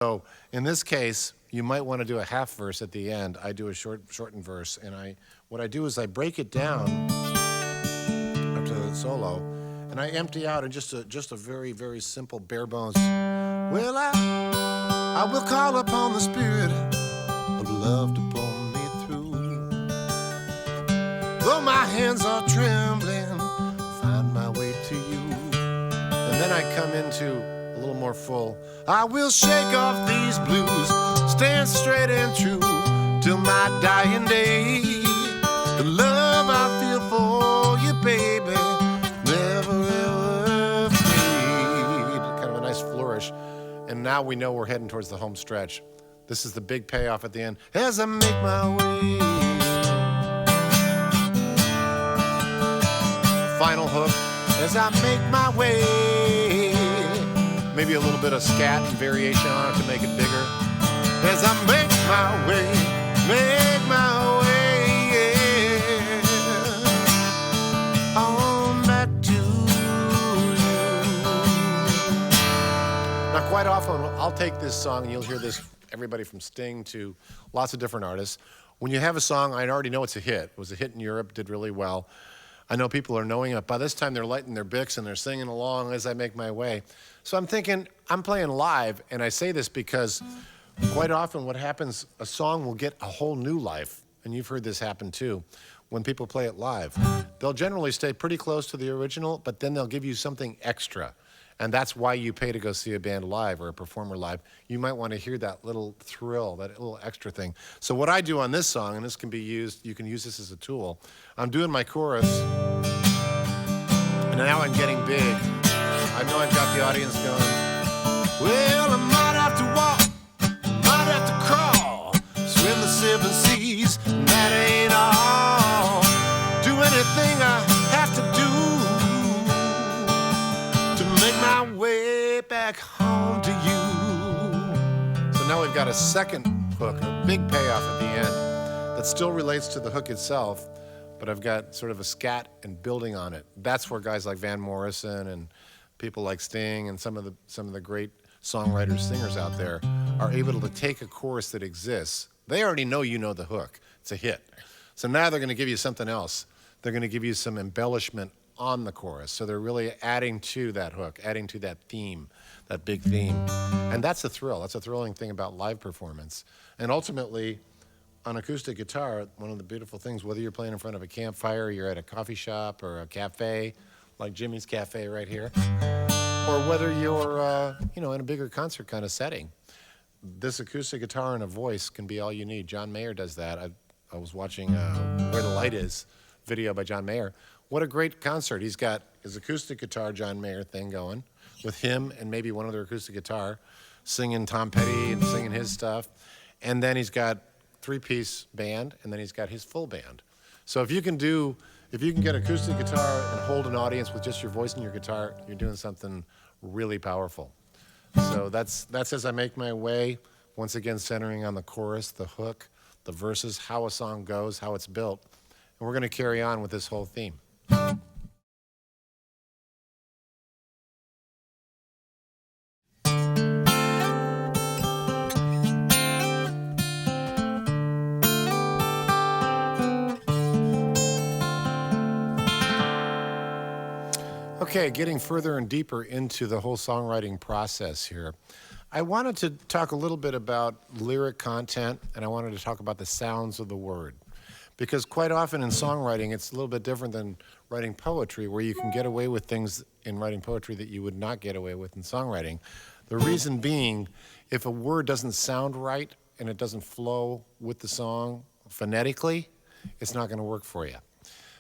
So in this case, you might want to do a half verse at the end. I do a shortened verse, and what I do is I break it down up to the solo, and I empty out in just a very, very simple bare bones. Well, I will call upon the Spirit of love to pull me through. Though my hands are trembling, find my way to you. And then I come into a little more full. I will shake off these blues, stand straight and true till my dying day. The love I feel for you, baby, never ever fade. Kind of a nice flourish. And now we know we're heading towards the home stretch. This is the big payoff at the end. As I make my way. Final hook. As I make my way. Maybe a little bit of scat and variation on it to make it bigger. As I make my way, yeah, on back to you. Now, quite often, I'll take this song, and you'll hear this, everybody from Sting to lots of different artists. When you have a song, I already know it's a hit. It was a hit in Europe, did really well. I know people are knowing it. By this time, they're lighting their Bics and they're singing along as I make my way. So I'm thinking, I'm playing live, and I say this because quite often what happens, a song will get a whole new life, and you've heard this happen too, when people play it live. They'll generally stay pretty close to the original, but then they'll give you something extra. And that's why you pay to go see a band live or a performer live. You might want to hear that little thrill, that little extra thing. So what I do on this song, and this can be used, you can use this as a tool. I'm doing my chorus, and now I'm getting big. I know I've got the audience going, well, I might have to walk, might have to crawl, swim the 7 seas, and that ain't all. Do anything I have to do to make my way back home to you. So now we've got a second hook, a big payoff at the end that still relates to the hook itself, but I've got sort of a scat and building on it. That's where guys like Van Morrison and people like Sting and some of the great songwriters, singers out there are able to take a chorus that exists. They already know you know the hook. It's a hit. So now they're going to give you something else. They're going to give you some embellishment on the chorus. So they're really adding to that hook, adding to that theme, that big theme. And that's a thrill. That's a thrilling thing about live performance. And ultimately, on acoustic guitar, one of the beautiful things, whether you're playing in front of a campfire, you're at a coffee shop or a cafe, like Jimmy's Cafe right here, or whether you're in a bigger concert kind of setting, this acoustic guitar and a voice can be all you need. John Mayer does that. I was watching Where the Light Is video by John Mayer. What a great concert. He's got his acoustic guitar John Mayer thing going with him and maybe one other acoustic guitar, singing Tom Petty and singing his stuff. And then he's got 3-piece band, and then he's got his full band. So if you can get acoustic guitar and hold an audience with just your voice and your guitar, you're doing something really powerful. So that's As I Make My Way, once again centering on the chorus, the hook, the verses, how a song goes, how it's built. And we're going to carry on with this whole theme. Okay, getting further and deeper into the whole songwriting process here. I wanted to talk a little bit about lyric content, and I wanted to talk about the sounds of the word. Because quite often in songwriting, it's a little bit different than writing poetry, where you can get away with things in writing poetry that you would not get away with in songwriting. The reason being, if a word doesn't sound right and it doesn't flow with the song phonetically, it's not gonna work for you.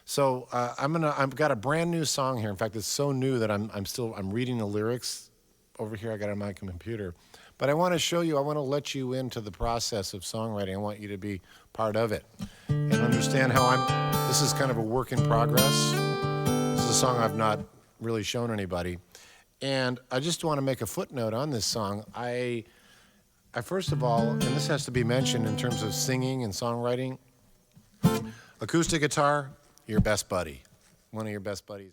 So I've got a brand new song here. In fact, it's so new that I'm reading the lyrics over here. I got it on my computer. But I want to show you, I want to let you into the process of songwriting. I want you to be part of it and understand how this is kind of a work in progress. This is a song I've not really shown anybody. And I just want to make a footnote on this song. I first of all, and this has to be mentioned in terms of singing and songwriting, acoustic guitar, your best buddy, one of your best buddies.